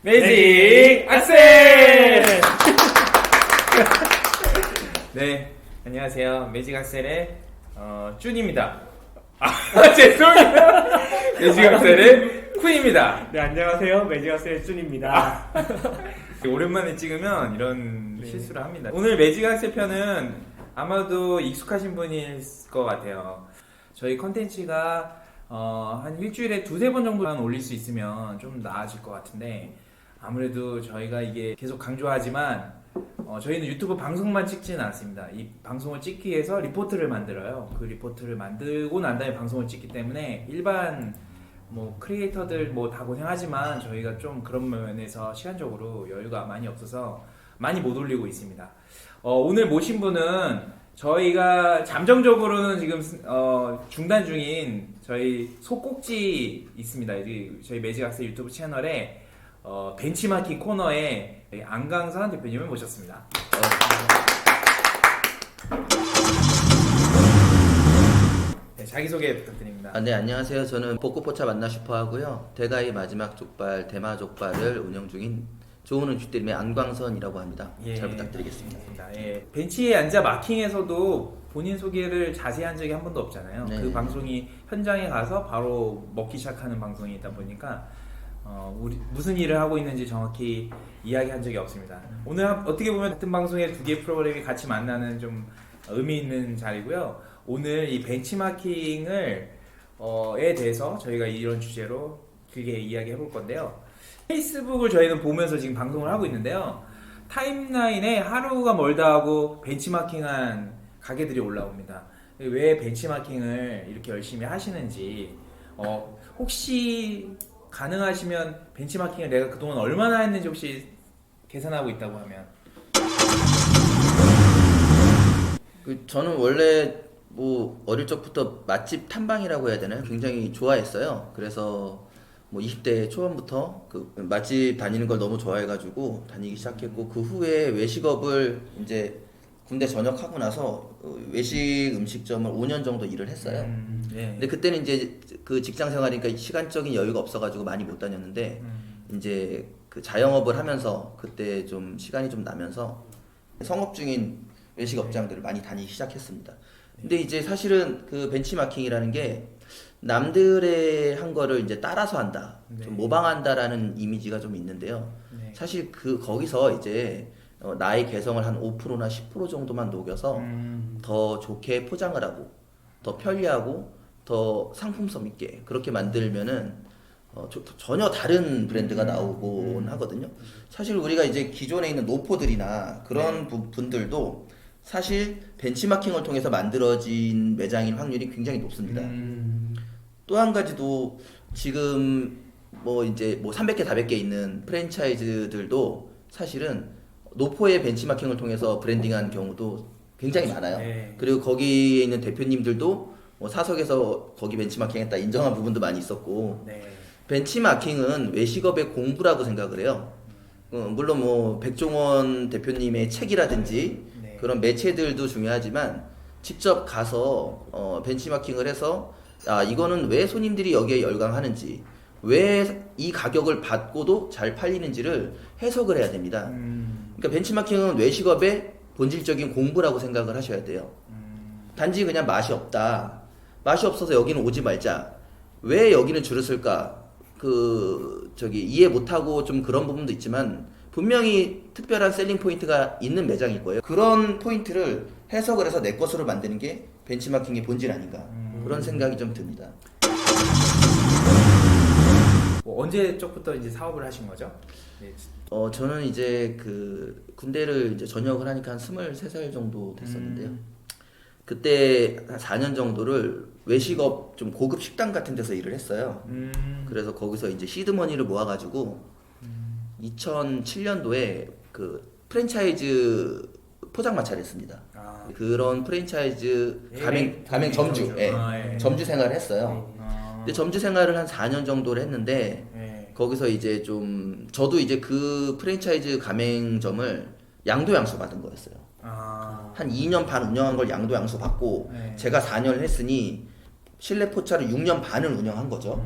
매직 악셀! 네, 안녕하세요. 매직 악셀의 쭌입니다. 죄송해요. 매직 악셀의 쿤입니다. 네, 안녕하세요. 매직아스의 쭌입니다. 오랜만에 찍으면 이런 실수를 합니다. 오늘 매직 악셀 편은 아마도 익숙하신 분일 것 같아요. 저희 컨텐츠가 한 일주일에 두세 번 정도만 올릴 수 있으면 좀 나아질 것 같은데, 아무래도 저희가 이게 계속 강조하지만 저희는 유튜브 방송만 찍지는 않습니다. 이 방송을 찍기 위해서 리포트를 만들어요. 그 리포트를 만들고 난 다음에 방송을 찍기 때문에 일반 크리에이터들 다 고생하지만 저희가 좀 그런 면에서 시간적으로 여유가 많이 없어서 많이 못 올리고 있습니다. 오늘 모신 분은 저희가 잠정적으로는 지금 중단 중인 저희 소꼭지 있습니다. 저희 매직악셀 유튜브 채널에 벤치마킹 코너에 안강선 대표님을 모셨습니다. 네, 자기소개 부탁드립니다. 네, 안녕하세요. 저는 벚꽃포차 만나슈퍼 하고요. 대가의 마지막 족발, 대마족발을 운영 중인 좋은 쥐띠름의 안광선이라고 합니다. 예, 잘 부탁드리겠습니다. 예, 벤치에 앉아 마킹에서도 본인 소개를 자세히 한 적이 한 번도 없잖아요. 네. 그 방송이 현장에 가서 바로 먹기 시작하는 방송이다 보니까 우리 무슨 일을 하고 있는지 정확히 이야기한 적이 없습니다. 오늘 어떻게 보면 같은 방송에 두 개의 프로그램이 같이 만나는 좀 의미 있는 자리고요. 오늘 이 벤치마킹을 에 대해서 저희가 이런 주제로 길게 이야기해 볼 건데요. 페이스북을 저희는 보면서 지금 방송을 하고 있는데요. 타임라인에 하루가 멀다 하고 벤치마킹한 가게들이 올라옵니다. 왜 벤치마킹을 이렇게 열심히 하시는지, 혹시 가능하시면 벤치마킹을 내가 그동안 얼마나 했는지 혹시 계산하고 있다고 하면? 저는 원래 어릴 적부터 맛집 탐방이라고 해야 되나요? 굉장히 좋아했어요. 그래서 20대 초반부터 그 맛집 다니는 걸 너무 좋아해가지고 다니기 시작했고, 그 후에 외식업을 이제 군대 전역하고 나서 외식 음식점을 5년 정도 일을 했어요. 네. 근데 그때는 이제 그 직장 생활이니까 시간적인 여유가 없어가지고 많이 못 다녔는데, 이제 그 자영업을 하면서 그때 좀 시간이 좀 나면서 성업 중인 외식업장들을 많이 다니기 시작했습니다. 근데 이제 사실은 그 벤치마킹이라는 게 남들의 한 거를 이제 따라서 한다, 좀 모방한다라는 이미지가 좀 있는데요. 사실 거기서 이제 나의 개성을 한 5%나 10% 정도만 녹여서 더 좋게 포장을 하고 더 편리하고 더 상품성 있게 그렇게 만들면은 전혀 다른 브랜드가 나오곤 하거든요. 사실 우리가 이제 기존에 있는 노포들이나 그런 분들도 사실 벤치마킹을 통해서 만들어진 매장인 확률이 굉장히 높습니다. 또 한 가지도 지금 이제 300개, 400개 있는 프랜차이즈들도 사실은 노포의 벤치마킹을 통해서 브랜딩한 경우도 굉장히 많아요. 네. 그리고 거기에 있는 대표님들도 사석에서 거기 벤치마킹 했다 인정한 부분도 많이 있었고, 네. 벤치마킹은 외식업의 공부라고 생각을 해요. 물론 백종원 대표님의 책이라든지 그런 매체들도 중요하지만, 직접 가서 벤치마킹을 해서 이거는 왜 손님들이 여기에 열광하는지, 왜 이 가격을 받고도 잘 팔리는지를 해석을 해야 됩니다. 그러니까 벤치마킹은 외식업의 본질적인 공부라고 생각을 하셔야 돼요. 단지 그냥 맛이 없다, 맛이 없어서 여기는 오지 말자, 왜 여기는 줄을 쓸까, 이해 못하고 좀 그런 부분도 있지만 분명히 특별한 셀링 포인트가 있는 매장일 거예요. 그런 포인트를 해석을 해서 내 것으로 만드는 게 벤치마킹의 본질 아닌가, 그런 생각이 좀 듭니다. 언제적부터 이제 사업을 하신 거죠? 네. 저는 이제 군대를 이제 전역을 하니까 한 23살 정도 됐었는데요. 그때 한 4년 정도를 외식업 좀 고급 식당 같은 데서 일을 했어요. 그래서 거기서 이제 시드머니를 모아가지고 2007년도에 그 프랜차이즈 포장마차를 했습니다. 그런 프랜차이즈 가맹 점주, 점주 생활을 했어요. 근데 점주 생활을 한 4년 정도를 했는데, 거기서 이제 저도 이제 그 프랜차이즈 가맹점을 양도양수 받은 거였어요. 한 2년 반 운영한 걸 양도양수 받고, 제가 4년을 했으니 실내 포차를 6년 반을 운영한 거죠.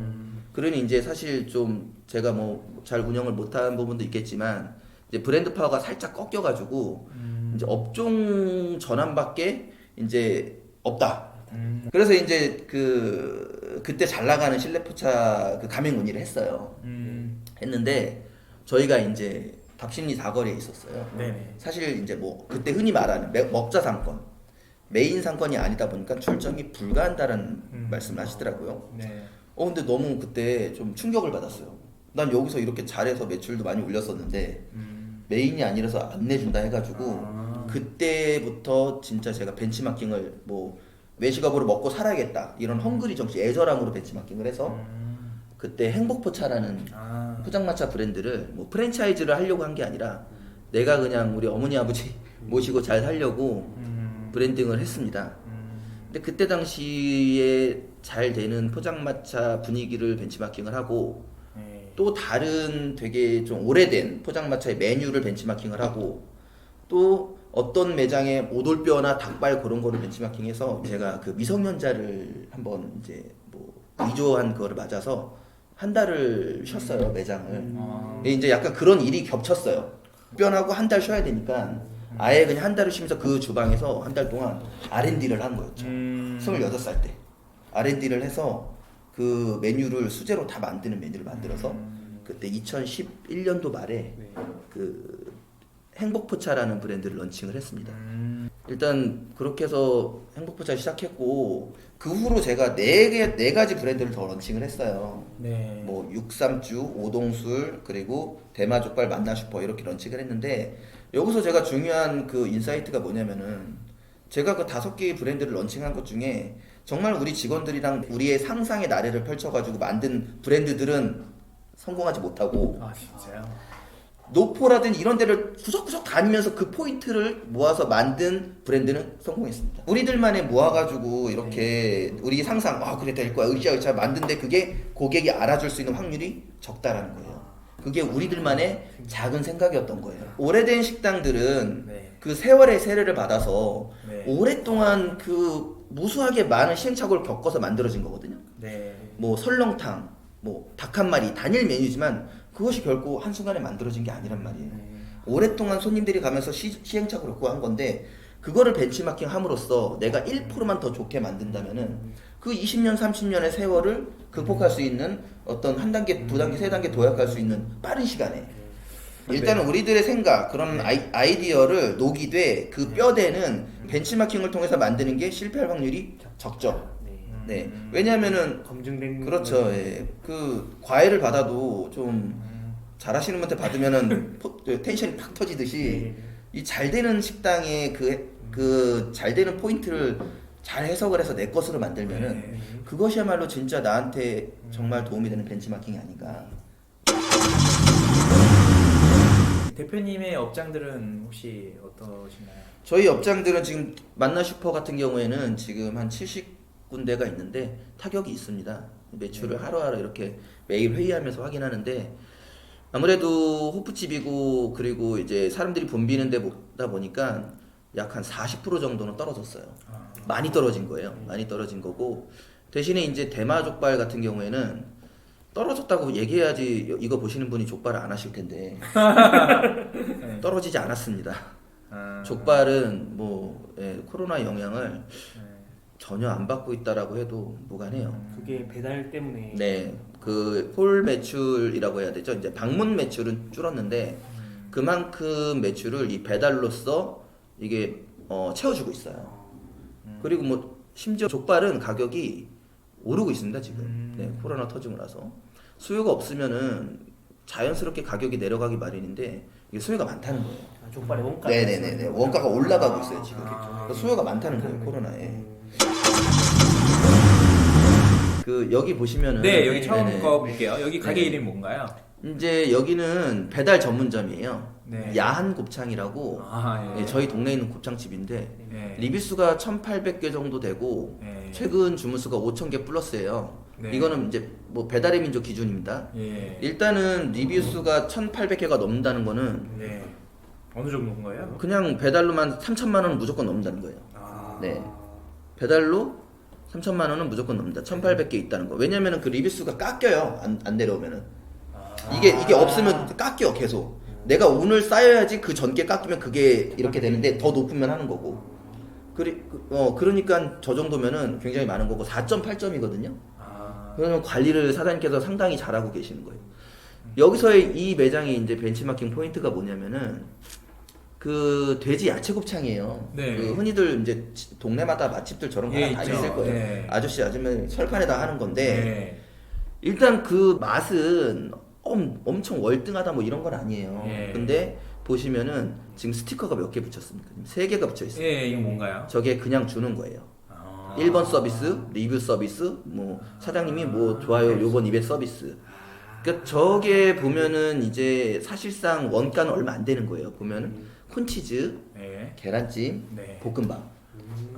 그러니 이제 사실 좀 제가 뭐 잘 운영을 못한 부분도 있겠지만 이제 브랜드 파워가 살짝 꺾여가지고 이제 업종 전환밖에 이제 없다. 그래서 이제 그때 잘 나가는 실내포차 그 가맹 문의를 했어요. 했는데 저희가 이제 답심리 사거리에 있었어요. 네네. 사실 이제 뭐 그때 흔히 말하는 먹자 상권, 메인 상권이 아니다 보니까 출점이 불가한다라는 말씀을 하시더라고요. 네. 근데 너무 그때 좀 충격을 받았어요. 난 여기서 이렇게 잘해서 매출도 많이 올렸었는데 메인이 아니라서 안 내준다 해가지고 그때부터 진짜 제가 벤치마킹을 뭐 외식업으로 먹고 살아야겠다 이런 헝그리 정신, 애절함으로 벤치마킹을 해서 그때 행복포차라는 포장마차 브랜드를 뭐 프랜차이즈를 하려고 한 게 아니라 내가 그냥 우리 어머니 아버지 모시고 잘 살려고 브랜딩을 했습니다. 근데 그때 당시에 잘 되는 포장마차 분위기를 벤치마킹을 하고 또 다른 되게 좀 오래된 포장마차의 메뉴를 벤치마킹을 하고 또 어떤 매장에 오돌뼈나 닭발 그런 거를 벤치마킹해서 제가 그 미성년자를 한번 이제 뭐 위조한 거를 맞아서 한 달을 쉬었어요 매장을. 이제 약간 그런 일이 겹쳤어요. 변하고 한 달 쉬어야 되니까 아예 그냥 한 달을 쉬면서 그 주방에서 한 달 동안 R&D를 한 거였죠. 26살 때 R&D를 해서 그 메뉴를 수제로 다 만드는 메뉴를 만들어서 그때 2011년도 말에 그 행복포차라는 브랜드를 런칭을 했습니다. 일단 그렇게 해서 행복포차 시작했고 그 후로 제가 네 가지 브랜드를 더 런칭을 했어요. 네. 뭐 육삼주, 오동술, 그리고 대마족발, 만나슈퍼 이렇게 런칭을 했는데 여기서 제가 중요한 그 인사이트가 뭐냐면은 제가 그 5개의 브랜드를 런칭한 것 중에 정말 우리 직원들이랑 우리의 상상의 나래를 펼쳐가지고 만든 브랜드들은 성공하지 못하고 아 진짜요? 노포라든 이런 데를 구석구석 다니면서 그 포인트를 모아서 만든 브랜드는 성공했습니다. 우리들만의 모아가지고 이렇게 우리 상상 그래 될 거야 으쌰으쌰 만든데 그게 고객이 알아줄 수 있는 확률이 적다라는 거예요. 그게 우리들만의 작은 생각이었던 거예요. 오래된 식당들은 네. 그 세월의 세례를 받아서 네. 오랫동안 그 무수하게 많은 시행착오를 겪어서 만들어진 거거든요. 네. 뭐 설렁탕, 뭐 닭 한 마리 단일 메뉴지만 그것이 결코 한순간에 만들어진 게 아니란 말이에요. 오랫동안 손님들이 가면서 시행착오를 겪고 한 건데 그거를 벤치마킹 함으로써 내가 1%만 더 좋게 만든다면은 그 20년, 30년의 세월을 극복할 수 있는 어떤 한 단계, 두 단계, 세 단계 도약할 수 있는 빠른 시간에 일단은 우리들의 생각, 그런 아이디어를 녹이되 그 뼈대는 벤치마킹을 통해서 만드는 게 실패할 확률이 적죠. 네. 왜냐면은 검증된 그렇죠. 예. 그 과외를 받아도 좀 잘하시는 분한테 받으면은 텐션이 팍 터지듯이 이 잘 되는 식당의 그 잘 되는 포인트를 잘 해석을 해서 내 것으로 만들면은 그것이야말로 진짜 나한테 정말 도움이 되는 벤치마킹이 아닌가. 대표님의 업장들은 혹시 어떠신가요? 저희 업장들은 지금 만나슈퍼 같은 경우에는 지금 한 70군데가 있는데 타격이 있습니다. 매출을 하루하루 이렇게 매일 회의하면서 확인하는데 아무래도 호프집이고 그리고 이제 사람들이 붐비는 데다 보니까 약 한 40% 정도는 떨어졌어요. 많이 떨어진 거예요. 많이 떨어진 거고 대신에 이제 대마족발 같은 경우에는 떨어졌다고 얘기해야지 이거 보시는 분이 족발을 안 하실 텐데 떨어지지 않았습니다. 족발은 뭐 코로나 영향을 전혀 안 받고 있다라고 해도 무관해요. 그게 배달 때문에 네, 그 홀 매출이라고 해야 되죠. 이제 방문 매출은 줄었는데 그만큼 매출을 이 배달로서 이게 채워주고 있어요. 그리고 뭐 심지어 족발은 가격이 오르고 있습니다 지금. 네, 코로나 터지고 나서 수요가 없으면은 자연스럽게 가격이 내려가기 마련인데 이게 수요가 많다는 거예요. 족발의 원가 네네네네, 원가가 올라가고 있어요 지금. 아. 수요가 많다는 거예요 코로나에. 그 여기 보시면은 네, 여기 처음 네네. 거 볼게요. 여기 가게 네. 이름이 뭔가요? 이제 여기는 배달 전문점이에요. 네. 야한 곱창이라고 예. 저희 동네에 있는 곱창집인데 네. 리뷰수가 1,800개 정도 되고 네. 최근 주문수가 5,000개 플러스예요. 네. 이거는 이제 뭐 배달의 민족 기준입니다. 예. 일단은 리뷰수가 1,800개가 넘는다는 거는 네. 어느 정도인 거예요? 그냥 배달로만 3,000만 원 무조건 넘는다는 거예요. 아. 네. 배달로 3천만 원은 무조건 넘는다. 1,800개 있다는 거. 왜냐면은 그 리뷰 수가 깎여요. 안 내려오면은. 이게 없으면 깎여 계속. 내가 운을 쌓여야지 그 전께 깎이면 그게 이렇게 되는데 더 높으면 하는 거고. 그러니까 저 정도면은 굉장히 많은 거고 4.8점이거든요. 그러면 관리를 사장님께서 상당히 잘하고 계시는 거예요. 여기서의 이 매장이 이제 벤치마킹 포인트가 뭐냐면은 그 돼지 야채 곱창이에요. 네. 그 흔히들 이제 동네마다 맛집들 저런 거 예, 다 있죠. 있을 거예요. 네. 아저씨 아줌마 철판에다 하는 건데 네. 일단 그 맛은 엄청 월등하다 뭐 이런 건 아니에요. 예. 근데 보시면은 지금 스티커가 몇 개 붙였습니까? 3개가 붙여 있어요. 예, 이거 뭔가요? 저게 그냥 주는 거예요. 아. 1번 서비스, 리뷰 서비스, 뭐 사장님이 뭐 좋아요 요번 이벤트 서비스. 그러니까 저게 보면은 이제 사실상 원가는 얼마 안 되는 거예요. 보면은 콘치즈, 네. 계란찜, 네. 볶음밥.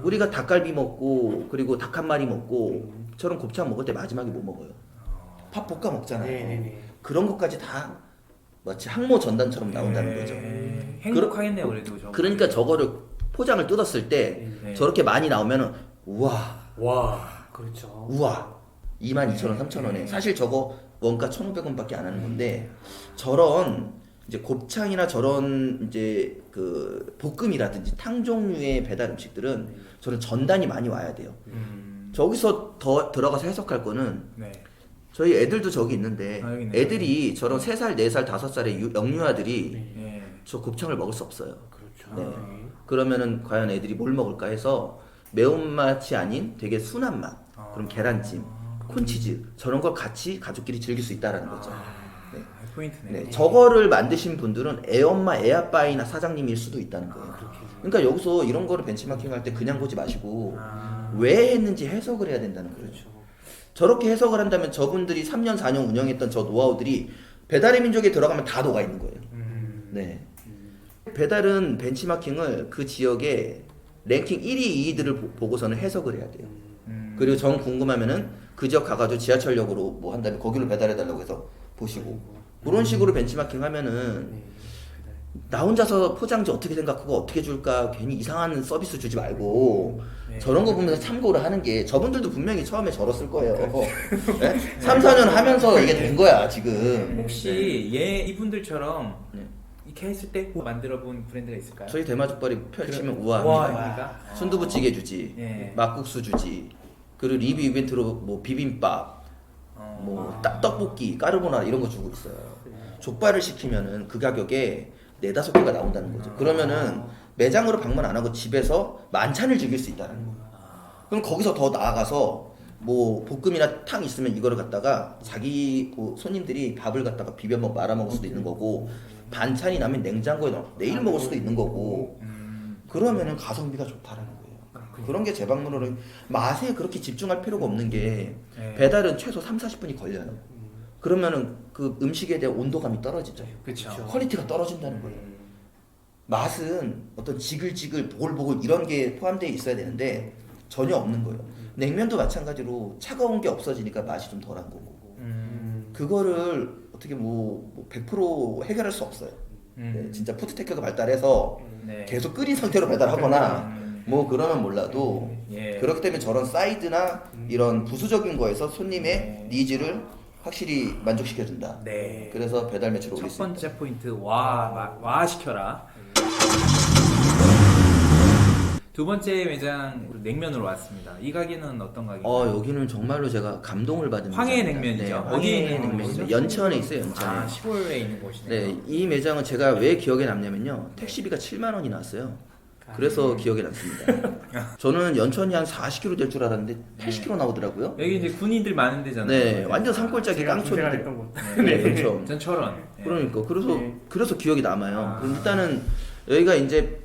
우리가 닭갈비 먹고 그리고 닭 한 마리 먹고 저런 곱창 먹을 때 마지막에 뭐 먹어요? 밥 볶아 먹잖아요. 네네네. 그런 것까지 다 마치 항모 전단처럼 나온다는 거죠. 행복하겠네요, 그래도 저. 그러니까 저거를 포장을 뜯었을 때 네. 저렇게 많이 나오면은 우와 와, 그렇죠. 우와 22,000원 3,000원에 사실 저거 원가 1,500원밖에 안 하는 건데 저런 이제 곱창이나 저런 이제 그 볶음이라든지 탕 종류의 배달 음식들은 저는 전단이 많이 와야 돼요. 저기서 더 들어가서 해석할 거는 네. 저희 애들도 저기 있는데 아, 여기 있네요. 애들이 저런 3살, 4살, 5살의 영유아들이 예. 저 곱창을 먹을 수 없어요. 그렇죠. 네. 그러면은 과연 애들이 뭘 먹을까 해서 매운맛이 아닌 되게 순한 맛. 그럼 계란찜, 콘치즈 저런 걸 같이 가족끼리 즐길 수 있다라는 거죠. 네. 포인트네. 네. 저거를 만드신 분들은 애엄마, 애아빠이나 사장님일 수도 있다는 거예요. 그러니까 여기서 이런 거를 벤치마킹 할 때 그냥 보지 마시고 왜 했는지 해석을 해야 된다는 거예요. 그렇죠. 저렇게 해석을 한다면 저분들이 3년, 4년 운영했던 저 노하우들이 배달의 민족에 들어가면 다 녹아 있는 거예요. 네. 배달은 벤치마킹을 그 지역의 랭킹 1위, 2위들을 보고서는 해석을 해야 돼요. 그리고 정 궁금하면은 그 지역 가가지고 지하철역으로 뭐 한다면 거기로 배달해달라고 해서 보시고 그런 식으로 벤치마킹 하면은 나 혼자서 포장지 어떻게 생각하고 어떻게 줄까 괜히 이상한 서비스 주지 말고 저런 거 보면서 참고를 하는 게 저분들도 분명히 처음에 저랬을 거예요. 네? 3, 4년 하면서 이게 된 거야 지금. 혹시 이분들처럼 이렇게 했을 때 만들어본 브랜드가 있을까요? 저희 대마족발이 펼치면 와, 우아합니다. 아닙니까? 순두부찌개 주지, 예. 막국수 주지, 그리고 리뷰 이벤트로 뭐 비빔밥, 뭐 떡볶이, 까르보나라 이런 거 주고 있어요. 족발을 시키면은 그 가격에 4-5개가 나온다는 거죠. 그러면은 매장으로 방문 안 하고 집에서 만찬을 즐길 수 있다는 거예요. 그럼 거기서 더 나아가서 뭐 볶음이나 탕 있으면 이거를 갖다가 자기 그 손님들이 밥을 갖다가 비벼 말아 먹을 수도 있는 거고 반찬이 나면 냉장고에 넣어 내일 먹을 수도 있는 거고 그러면은 가성비가 좋다라는 거예요. 그런 게 재방문으로 맛에 그렇게 집중할 필요가 없는 게 배달은 최소 3-40분이 걸려요. 그러면은 그 음식에 대한 온도감이 떨어지죠. 그렇죠. 퀄리티가 떨어진다는 거예요. 맛은 어떤 지글지글 보글보글 이런 게 포함되어 있어야 되는데 전혀 없는 거예요. 냉면도 마찬가지로 차가운 게 없어지니까 맛이 좀 덜한 거고 그거를 어떻게 뭐 100% 해결할 수 없어요. 네, 진짜 푸드테크가 발달해서 네. 계속 끓인 상태로 배달하거나 뭐 그러면 몰라도 예. 그렇기 때문에 저런 사이드나 이런 부수적인 거에서 손님의 니즈를 확실히 만족시켜준다. 네. 그래서 배달 매출을 첫 올릴 수 있다. 번째 포인트 와 시켜라. 두 번째 매장 냉면으로 왔습니다. 이 가게는 어떤 가게인가요? 여기는 정말로 제가 감동을 받은 황해 매장입니다. 냉면이죠? 네, 어디에 황해 있는 냉면이죠. 곳이죠? 연천에 있어요. 연천에. 아, 시골에 있는 곳이네요. 네, 이 매장은 제가 왜 기억에 남냐면요. 택시비가 7만 원이 나왔어요. 그래서 기억에 남습니다. 저는 연천이 한 40km 될 줄 알았는데 80km 나오더라고요. 여기 이제 군인들 많은 데잖아요. 네, 완전 산골짜기 제가 깡촌인데. 했던 곳. 네, 그렇죠. 전철원. 네. 그러니까 네. 그래서 기억이 남아요. 그럼 일단은 여기가 이제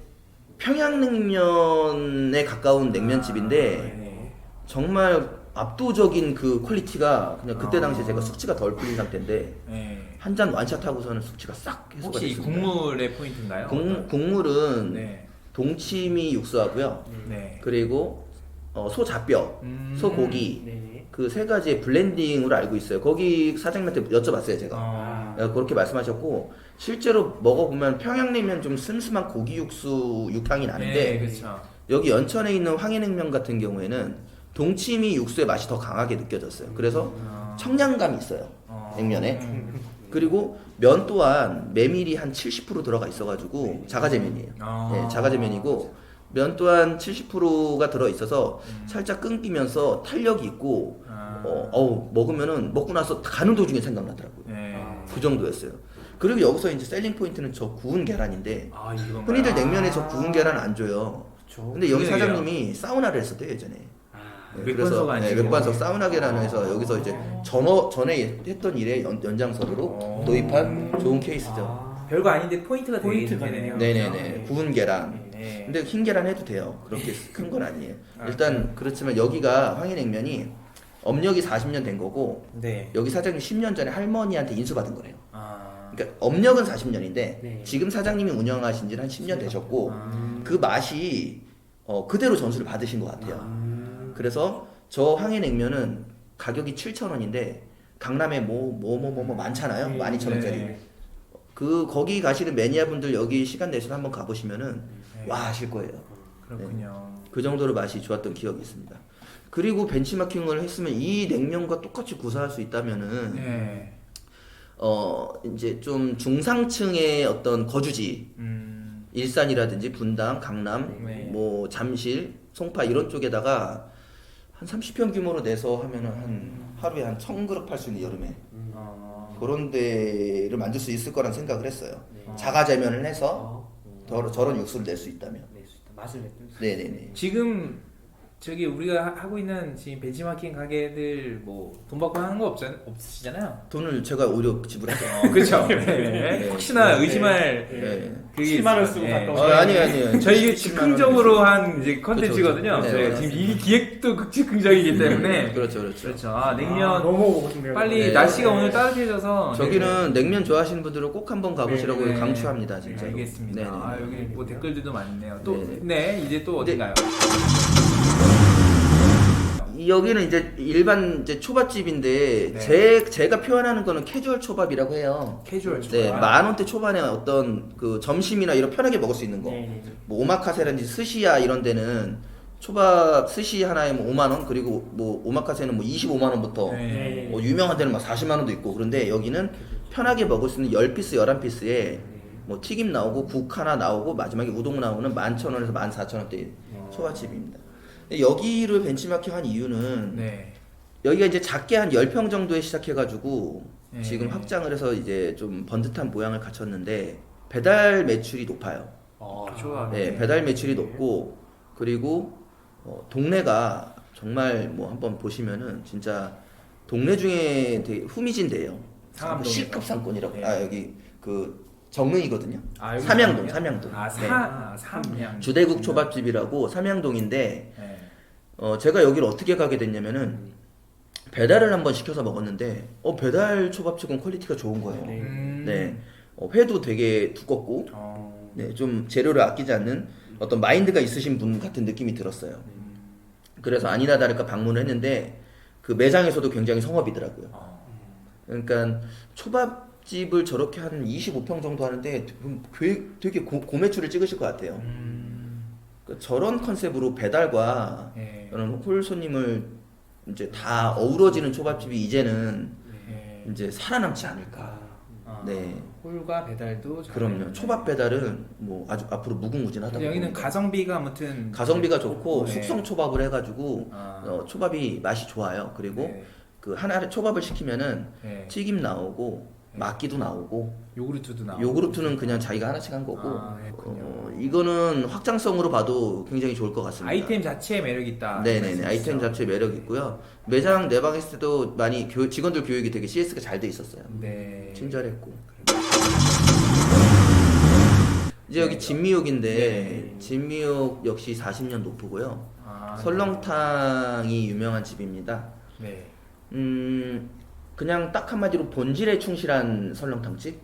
평양냉면에 가까운 냉면집인데 네. 정말 압도적인 그 퀄리티가 그냥 그때 당시에 제가 숙취가 덜 풀린 상태인데 네. 한 잔 완샷하고서는 숙취가 싹 해소가 혹시 이 됐습니다. 국물의 포인트인가요? 국물은 네. 동치미 육수하고요. 네. 그리고 소잣뼈, 소고기 네네. 그 세 가지의 블렌딩으로 알고 있어요. 거기 사장님한테 여쭤봤어요 제가. 그렇게 말씀하셨고 실제로 먹어보면 평양냉면 좀 슴슴한 고기 육수 육향이 나는데 네, 그렇죠. 여기 연천에 있는 황해냉면 같은 경우에는 동치미 육수의 맛이 더 강하게 느껴졌어요. 그래서 청량감이 있어요. 냉면에. 그리고 면 또한 메밀이 한 70% 들어가 있어가지고 자가제면이에요. 네, 자가제면이고 면 또한 70%가 들어 있어서 살짝 끊기면서 탄력이 있고 먹으면은 먹고 나서 가는 도중에 생각나더라고요. 그 정도였어요. 그리고 여기서 이제 셀링 포인트는 저 구운 계란인데 흔히들 냉면에 저 구운 계란 안 줘요. 그렇죠. 근데 여기 그게 사장님이 사우나를 했었대요 예전에. 맥반석 아니에요? 맥반석 사우나 계란을 해서 여기서 이제 전에 했던 일의 연장선으로 도입한 좋은 케이스죠. 별거 아닌데 포인트가 되게 포인트가 되네요. 네네네. 구운 계란. 네. 근데 흰 계란 해도 돼요. 그렇게 큰 건 아니에요. 일단 그렇지만 여기가 황해냉면이 업력이 40년 된 거고 네. 여기 사장님 10년 전에 할머니한테 인수받은 거래요. 아. 그러니까 업력은 40년인데 네. 지금 사장님이 운영하신 지는 한 10년 되셨고 그 맛이 그대로 전수를 받으신 것 같아요. 그래서 저 황해냉면은 가격이 7,000원인데 강남에 뭐 많잖아요. 12,000원짜리. 거기 가시는 매니아분들 여기 시간 내셔서 한번 가보시면은 와 하실 거예요. 그렇군요. 그 정도로 맛이 좋았던 기억이 있습니다. 그리고 벤치마킹을 했으면 이 냉면과 똑같이 구사할 수 있다면은 네. 이제 좀 중상층의 어떤 거주지 일산이라든지 분당, 강남, 네. 뭐 잠실, 송파 이런 쪽에다가 한 30평 규모로 내서 하면은 한 하루에 한 1,000그릇 팔 수 있는 여름에 그런 데를 만들 수 있을 거란 생각을 했어요. 자가제면을 해서 저런 육수를 낼 수 있다면. 맛을 냈죠. 네네네. 지금 저기 우리가 하고 있는 지금 벤치마킹 가게들 뭐 돈 받고 하는 거 없으시잖아요. 돈을 제가 오히려 지불해서. 그렇죠. 네. 혹시나 네. 의심할 네. 그게 7만 원 있어요. 쓰고 네. 갔다 오세요. 아니에요. 저희 이게 즉흥적으로 한 이제 컨텐츠거든요. 그쵸. 저희가 네, 지금 이 기획도 즉흥적이기 때문에. 그렇죠. 그렇죠. 아, 냉면 너무 먹고 싶네요. 빨리 네. 날씨가 오늘 따뜻해져서 저기는 냉면 좋아하시는 분들은 꼭 한번 가보시라고 네. 강추합니다, 네, 진짜. 알겠습니다. 네네. 아, 여기 뭐 댓글들도 많네요. 또 네네. 네, 이제 또 어딘가요? 여기는 이제 일반 이제 초밥집인데 네. 제가 표현하는 거는 캐주얼 초밥이라고 해요. 캐주얼 네, 초밥. 10,000원대 초반에 어떤 그 점심이나 이런 편하게 먹을 수 있는 거. 네. 뭐 오마카세라든지 스시야 이런 데는 초밥 스시 하나에 뭐 5만 원 그리고 뭐 오마카세는 뭐 25만 원부터 네. 뭐 유명한 데는 막 40만 원도 있고 그런데 여기는 편하게 먹을 수 있는 10피스 11피스에 뭐 튀김 나오고 국 하나 나오고 마지막에 우동 나오는 11,000원에서 14,000원대 초밥집입니다. 근데 여기를 벤치마킹한 이유는 네. 여기가 이제 작게 한 10평 정도에 시작해가지고 네. 지금 확장을 해서 이제 좀 번듯한 모양을 갖췄는데 배달 매출이 높아요. 초밥. 네, 배달 매출이 높고 그리고 동네가 정말 뭐 한번 보시면은 진짜 동네 중에 되게 후미진데요. 상암동이요? C급 상권이라고. 네. 여기 그 정릉이거든요. 아, 여기 삼양동, 삼양이요? 삼양동. 아, 네. 삼양. 주대국 초밥집이라고 삼양동인데 네. 제가 여기를 어떻게 가게 됐냐면은 배달을 한번 시켜서 먹었는데 배달 초밥집은 퀄리티가 좋은 거예요. 네. 회도 되게 두껍고 네, 좀 재료를 아끼지 않는 어떤 마인드가 있으신 분 같은 느낌이 들었어요. 그래서 아니나 다를까 방문을 했는데 그 매장에서도 굉장히 성업이더라고요. 그러니까 초밥집을 저렇게 한 25평 정도 하는데 되게 고매출을 찍으실 것 같아요. 그러니까 저런 컨셉으로 배달과 네. 그런 홀 손님을 이제 다 어우러지는 초밥집이 이제는 네. 이제 살아남지 않을까. 네. 홀과 배달도 잘 그럼요. 되는 초밥 배달은 뭐 아주 앞으로 무궁무진하다고. 근데 여기는 봅니다. 가성비가 아무튼 가성비가 좋고 네. 숙성 초밥을 해가지고 아. 초밥이 맛이 좋아요. 그리고 네. 그 하나를 초밥을 시키면은 네. 튀김 나오고 막기도 나오고 요구르트도 나오고 요구르트는 그냥 자기가 하나씩 한 거고 아, 그렇군요. 이거는 확장성으로 봐도 굉장히 좋을 것 같습니다. 아이템 자체에 매력이 있다. 네네네 아이템 자체 매력 있고요. 매장 내방했을 때도 많이 직원들 교육이 되게 CS가 잘 돼 있었어요. 네. 친절했고. 이제 여기 네. 진미옥인데 네. 진미옥 역시 40년 높고요. 아, 설렁탕이 유명한 집입니다. 네. 그냥 딱 한마디로 본질에 충실한 설렁탕집.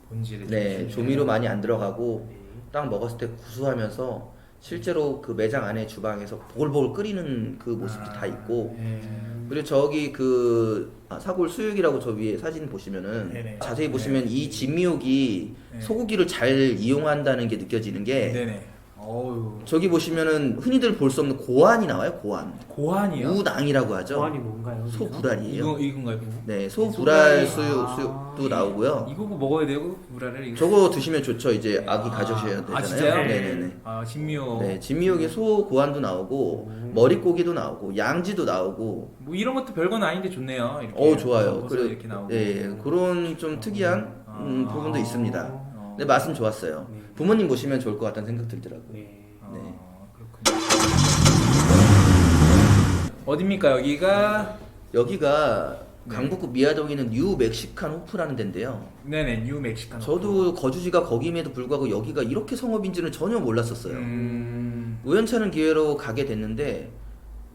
본질에 네, 좀 조미료 많이 안 들어가고 딱 먹었을 때 구수하면서 실제로 그 매장 안에 주방에서 보글보글 끓이는 그 모습이 다 있고 네. 그리고 저기 그 사골 수육이라고 저 위에 사진 보시면은 네네. 자세히 보시면 이 진미옥이 네. 소고기를 잘 이용한다는 게 느껴지는 게 네네. 어우. 저기 보시면은 흔히들 볼 수 없는 고안이 나와요. 고안. 고환이요? 우낭이라고 하죠. 보안이 뭔가요? 소불알이에요. 이건가요? 네, 소불알 소불알. 수육도 나오고요. 이거 먹어야 되고 불알을 이거. 저거 드시면 좋죠. 이제 아기 가져셔야 되잖아요. 아 진짜요? 네네네. 아 진미호. 네, 진미역에 소 고안도 나오고 머릿고기도 나오고 양지도 나오고. 뭐 이런 것도 별건 아닌데 좋네요. 이렇게. 좋아요. 버섯 이렇게 나오고. 네, 그런 좀 특이한 부분도 있습니다. 어. 근데 맛은 좋았어요. 네. 부모님 보시면 좋을 것 같다는 생각 들더라고요. 네. 그렇군요. 어딥니까 여기가? 여기가 네. 강북구 미아동에 있는 뉴 멕시칸 호프라는 데인데요. 네네 뉴 멕시칸. 저도 거주지가 거기임에도 불구하고 여기가 이렇게 성업인지는 전혀 몰랐었어요. 음. 우연찮은 기회로 가게 됐는데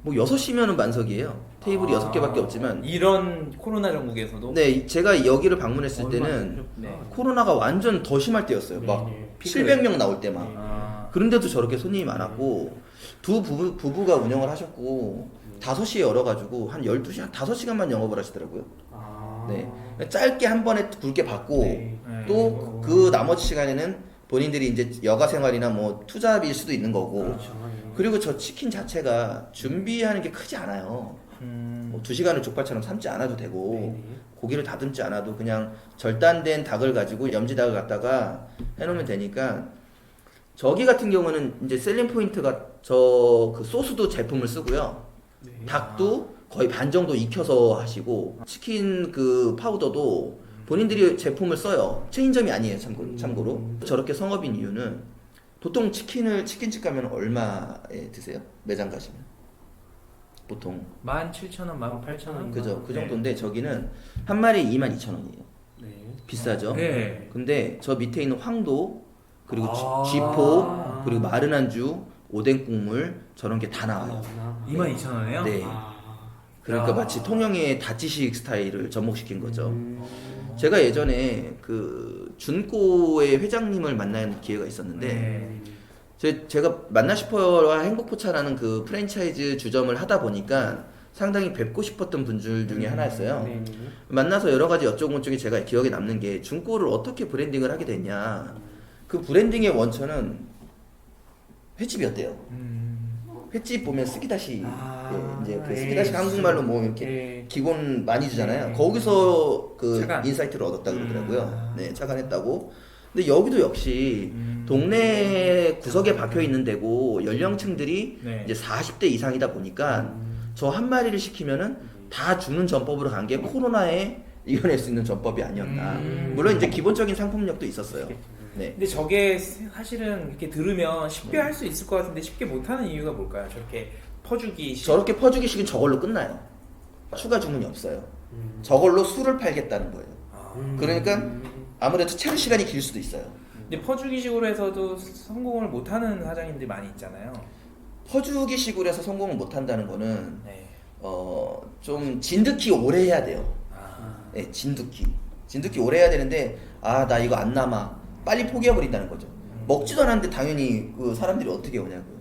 뭐 6시면은 만석이에요. 테이블이 6개밖에 없지만. 이런 코로나 전국에서도. 네, 제가 여기를 방문했을 얼마 때는 안 네. 코로나가 완전 더 심할 때였어요. 막 네. 700명 나올 때 막. 네. 아. 그런데도 저렇게 손님이 많았고 두 부부가 운영을 하셨고 5시에 열어가지고 한 12시, 한 5시간만 영업을 하시더라고요. 아. 네. 짧게 한 번에 굵게 받고 네. 또 그 나머지 시간에는 본인들이 이제 여가 생활이나 뭐 투잡일 수도 있는 거고. 그렇죠. 네. 그리고 저 치킨 자체가 준비하는 게 크지 않아요. 뭐 2시간을 족발처럼 삶지 않아도 되고 네네. 고기를 다듬지 않아도 그냥 절단된 닭을 가지고 염지닭을 갖다가 해놓으면 되니까. 저기 같은 경우는 이제 셀링 포인트가 저 그 소스도 제품을 쓰고요. 네. 닭도 거의 반 정도 익혀서 하시고 치킨 그 파우더도 본인들이 제품을 써요. 체인점이 아니에요, 참고로. 저렇게 성업인 이유는 보통 치킨집 가면 얼마에 드세요? 매장 가시면 보통 17,000원, 18,000원. 그죠? 그 네. 정도인데 저기는 한 마리에 22,000원이에요. 네. 비싸죠? 네. 근데 저 밑에 있는 황도 그리고 아. 쥐포 그리고 마른 안주 오뎅 국물 저런 게 다 나와요. 22,000원이요? 네. 아. 그러니까 야. 마치 통영의 다찌식 스타일을 접목시킨 거죠. 음. 제가 예전에 그 준꼬의 회장님을 만난 기회가 있었는데 네. 제가 만나 싶어요와 행복포차라는 그 프랜차이즈 주점을 하다 보니까 상당히 뵙고 싶었던 분들 중에 하나였어요. 네. 만나서 여러 가지 여쭤본 쪽에 제가 기억에 남는 게 준꼬를 어떻게 브랜딩을 하게 됐냐. 그 브랜딩의 원천은 횟집이었대요. 횟집 보면 쓰기다시 이제 그 쓰기다시 한국말로 뭐 이렇게 네. 기본 많이 주잖아요. 네. 거기서 그 착안. 인사이트를 얻었다 그러더라고요. 네, 착안했다고. 근데 여기도 역시 동네 구석에 박혀 있는 데고 연령층들이 네. 이제 40대 이상이다 보니까 저 한 마리를 시키면은 다 주는 전법으로 간 게 코로나에 이겨낼 수 있는 전법이 아니었나. 물론 이제 기본적인 상품력도 있었어요. 네. 근데 저게 사실은 이렇게 들으면 쉽게 할 수 있을 것 같은데 쉽게 못하는 이유가 뭘까요? 저렇게 퍼주기 저렇게 퍼주기식은 저걸로 끝나요. 추가 주문이 없어요. 저걸로 술을 팔겠다는 거예요. 그러니까 아무래도 채를 시간이 길 수도 있어요. 근데 퍼주기식으로 해서도 성공을 못하는 사장님들이 많이 있잖아요. 퍼주기식으로 해서 성공을 못한다는 거는 네. 좀 진득히 오래 해야 돼요. 아. 네, 진득히 오래 해야 되는데 나 이거 안 남아 빨리 포기해버린다는 거죠. 먹지도 않았는데 당연히 그 사람들이 어떻게 오냐고요.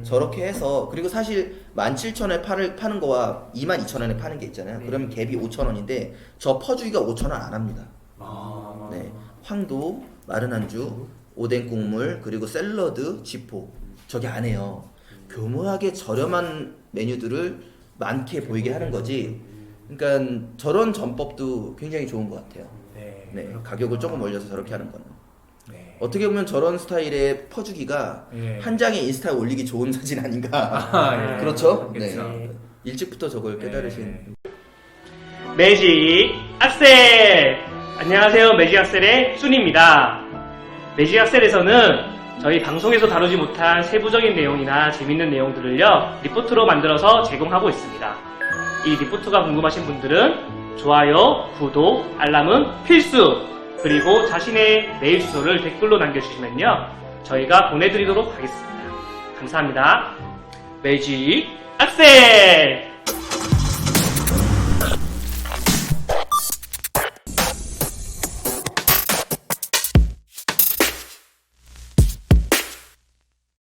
저렇게 해서 그리고 사실 17,000원에 파는 거와 22,000원에 파는 게 있잖아요. 그러면 갭이 5,000원인데 저 퍼주기가 5,000원 안 합니다. 아. 네, 황도, 마른 안주, 오뎅 국물 그리고 샐러드, 쥐포 저게 안 해요. 교묘하게 저렴한 메뉴들을 많게 보이게 하는 거지. 그러니까 저런 전법도 굉장히 좋은 것 같아요. 네. 네, 가격을 조금 올려서 저렇게 하는 거는. 네. 어떻게 보면 저런 스타일의 퍼주기가 네. 한 장에 인스타에 올리기 좋은 사진 아닌가. 예. 그렇죠? 그렇죠. 네. 일찍부터 저걸 깨달으신. 매직 악셀! 안녕하세요. 매직 악셀의 순입니다. 매직 악셀에서는 저희 방송에서 다루지 못한 세부적인 내용이나 재밌는 내용들을요, 리포트로 만들어서 제공하고 있습니다. 이 리포트가 궁금하신 분들은 좋아요, 구독, 알람은 필수! 그리고 자신의 메일 주소를 댓글로 남겨주시면요, 저희가 보내드리도록 하겠습니다. 감사합니다. 매직 악셀!